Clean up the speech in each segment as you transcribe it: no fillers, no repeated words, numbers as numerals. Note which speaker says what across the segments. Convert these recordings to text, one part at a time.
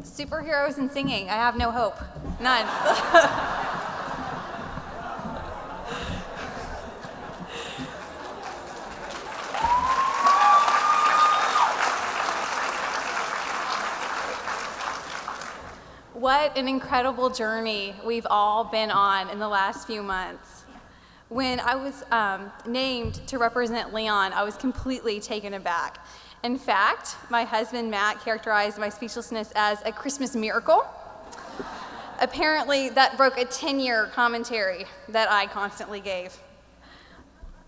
Speaker 1: Superheroes and singing. I have no hope. None. What an incredible journey we've all been on in the last few months. When I was named to represent Leon, I was completely taken aback. In fact, my husband, Matt, characterized my speechlessness as a Christmas miracle. Apparently, that broke a 10-year commentary that I constantly gave.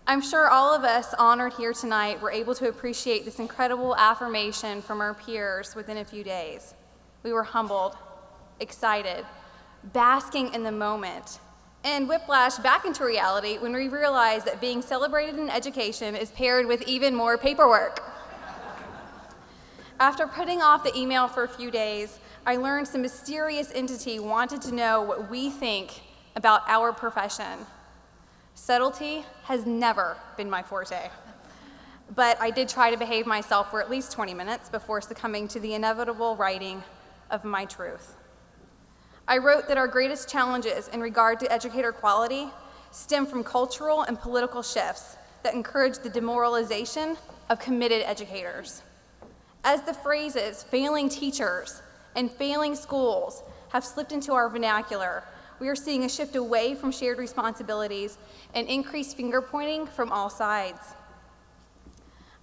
Speaker 1: I'm sure all of us honored here tonight were able to appreciate this incredible affirmation from our peers within a few days. We were humbled, excited, basking in the moment, and whiplash back into reality when we realized that being celebrated in education is paired with even more paperwork. After putting off the email for a few days, I learned some mysterious entity wanted to know what we think about our profession. Subtlety has never been my forte, but I did try to behave myself for at least 20 minutes before succumbing to the inevitable writing of my truth. I wrote that our greatest challenges in regard to educator quality stem from cultural and political shifts that encourage the demoralization of committed educators. As the phrases failing teachers and failing schools have slipped into our vernacular, we are seeing a shift away from shared responsibilities and increased finger-pointing from all sides.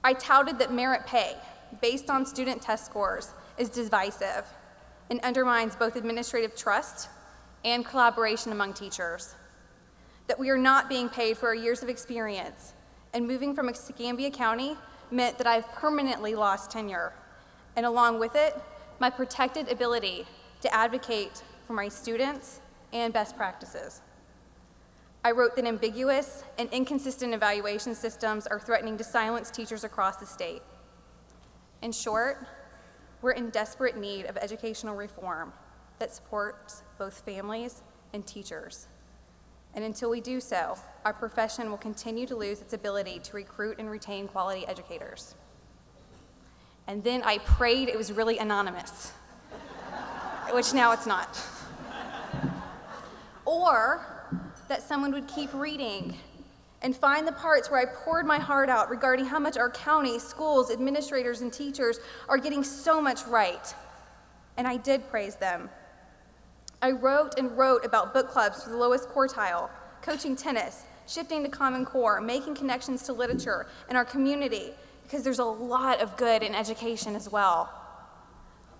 Speaker 1: I touted that merit pay, based on student test scores, is divisive and undermines both administrative trust and collaboration among teachers. That we are not being paid for our years of experience, and moving from Escambia County meant that I've permanently lost tenure, and along with it, my protected ability to advocate for my students and best practices. I wrote that ambiguous and inconsistent evaluation systems are threatening to silence teachers across the state. In short, we're in desperate need of educational reform that supports both families and teachers. And until we do so, our profession will continue to lose its ability to recruit and retain quality educators. And then I prayed it was really anonymous, which now it's not. Or that someone would keep reading and find the parts where I poured my heart out regarding how much our county, schools, administrators, and teachers are getting so much right. And I did praise them. I wrote and wrote about book clubs for the lowest quartile, coaching tennis, shifting to Common Core, making connections to literature and our community, because there's a lot of good in education as well.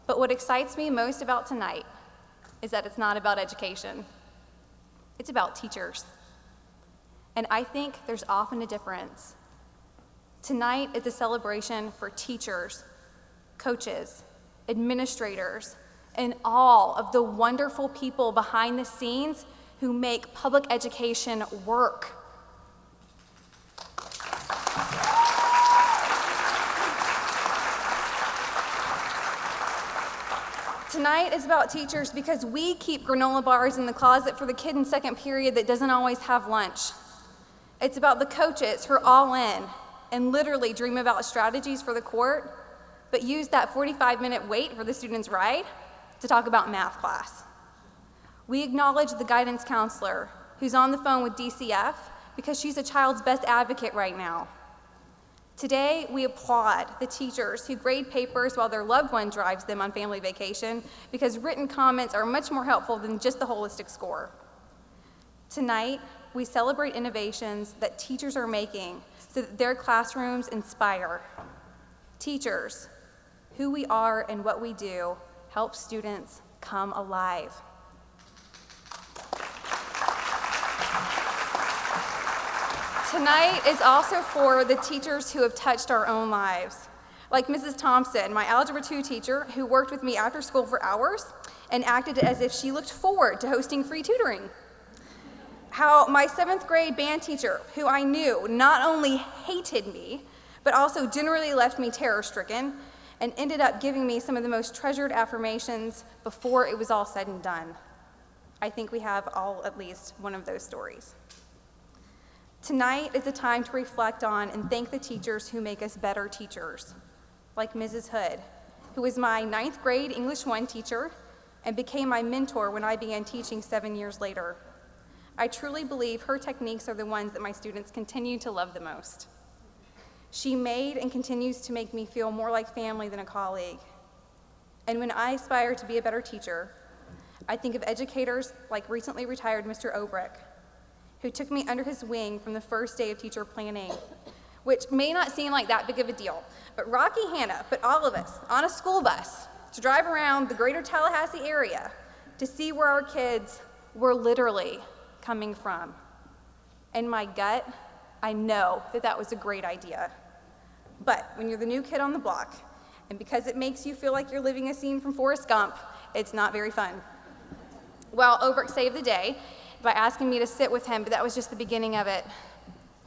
Speaker 1: But what excites me most about tonight is that it's not about education. It's about teachers. And I think there's often a difference. Tonight is a celebration for teachers, coaches, administrators, and all of the wonderful people behind the scenes who make public education work. Tonight is about teachers because we keep granola bars in the closet for the kid in second period that doesn't always have lunch. It's about the coaches who are all in and literally dream about strategies for the court, but use that 45-minute wait for the student's ride to talk about math class. We acknowledge the guidance counselor who's on the phone with DCF because she's a child's best advocate right now. Today, we applaud the teachers who grade papers while their loved one drives them on family vacation because written comments are much more helpful than just the holistic score. Tonight, we celebrate innovations that teachers are making so that their classrooms inspire. Teachers, who we are and what we do, help students come alive. Tonight is also for the teachers who have touched our own lives, like Mrs. Thompson, my Algebra 2 teacher, who worked with me after school for hours and acted as if she looked forward to hosting free tutoring. How my 7th grade band teacher, who I knew not only hated me, but also generally left me terror-stricken and ended up giving me some of the most treasured affirmations before it was all said and done. I think we have all at least one of those stories. Tonight is a time to reflect on and thank the teachers who make us better teachers, like Mrs. Hood, who was my 9th grade English 1 teacher and became my mentor when I began teaching 7 years later. I truly believe her techniques are the ones that my students continue to love the most. She made and continues to make me feel more like family than a colleague. And when I aspire to be a better teacher, I think of educators like recently retired Mr. Obrick, who took me under his wing from the first day of teacher planning, which may not seem like that big of a deal, but Rocky Hanna put all of us on a school bus to drive around the greater Tallahassee area to see where our kids were literally coming from. In my gut, I know that that was a great idea. But when you're the new kid on the block, and because it makes you feel like you're living a scene from Forrest Gump, it's not very fun. Well, Obrick saved the day by asking me to sit with him, but that was just the beginning of it.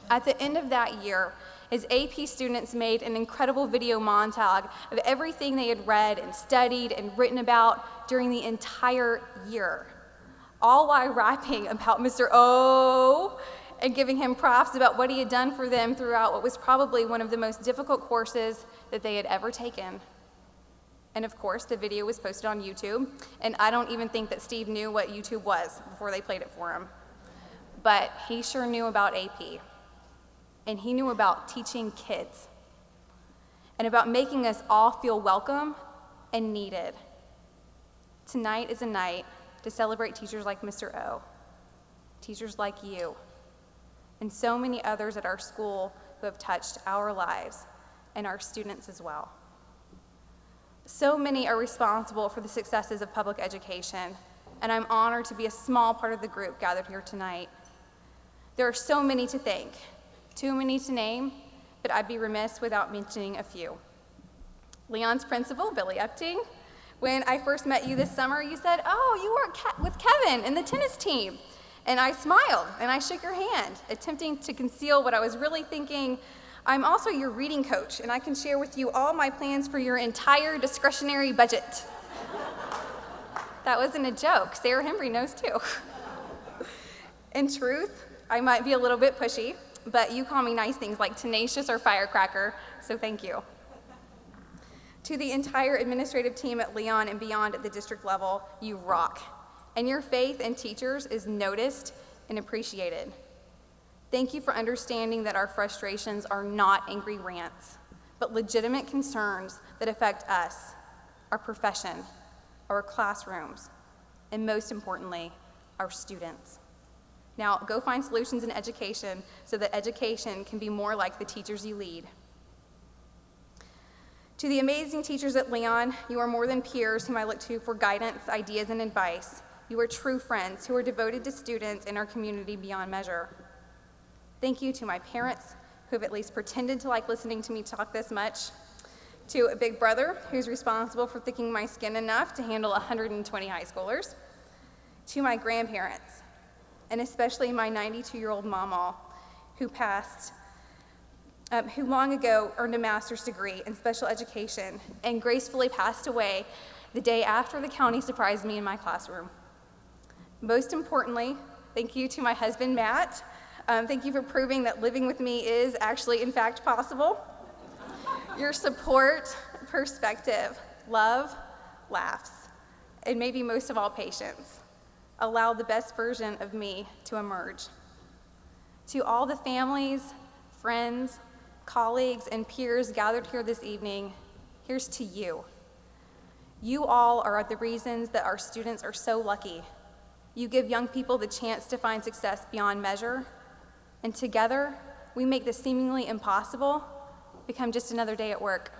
Speaker 1: At the end of that year, his AP students made an incredible video montage of everything they had read and studied and written about during the entire year, all while rapping about Mr. O and giving him props about what he had done for them throughout what was probably one of the most difficult courses that they had ever taken. And of course, the video was posted on YouTube, and I don't even think that Steve knew what YouTube was before they played it for him. But he sure knew about AP, and he knew about teaching kids, and about making us all feel welcome and needed. Tonight is a night to celebrate teachers like Mr. O, teachers like you, and so many others at our school who have touched our lives and our students as well. So many are responsible for the successes of public education, and I'm honored to be a small part of the group gathered here tonight. There are so many to thank, too many to name, but I'd be remiss without mentioning a few. Leon's principal, Billy Upting. When I first met you this summer, you said, "Oh, you work with Kevin and the tennis team." And I smiled and I shook your hand, attempting to conceal what I was really thinking. I'm also your reading coach, and I can share with you all my plans for your entire discretionary budget. That wasn't a joke. Sarah Hembry knows too. In truth, I might be a little bit pushy, but you call me nice things like tenacious or firecracker, so thank you. To the entire administrative team at Leon and beyond at the district level, you rock. And your faith in teachers is noticed and appreciated. Thank you for understanding that our frustrations are not angry rants, but legitimate concerns that affect us, our profession, our classrooms, and most importantly, our students. Now, go find solutions in education so that education can be more like the teachers you lead. To the amazing teachers at Leon, you are more than peers whom I look to for guidance, ideas, and advice. You are true friends who are devoted to students in our community beyond measure. Thank you to my parents, who have at least pretended to like listening to me talk this much, to a big brother who's responsible for thickening my skin enough to handle 120 high schoolers, to my grandparents, and especially my 92-year-old mama, who long ago earned a master's degree in special education and gracefully passed away the day after the county surprised me in my classroom. Most importantly, thank you to my husband, Matt. Thank you for proving that living with me is actually, in fact, possible. Your support, perspective, love, laughs, and maybe most of all, patience allow the best version of me to emerge. To all the families, friends, colleagues, and peers gathered here this evening, here's to you. You all are the reasons that our students are so lucky. You give young people the chance to find success beyond measure, and together, we make the seemingly impossible become just another day at work.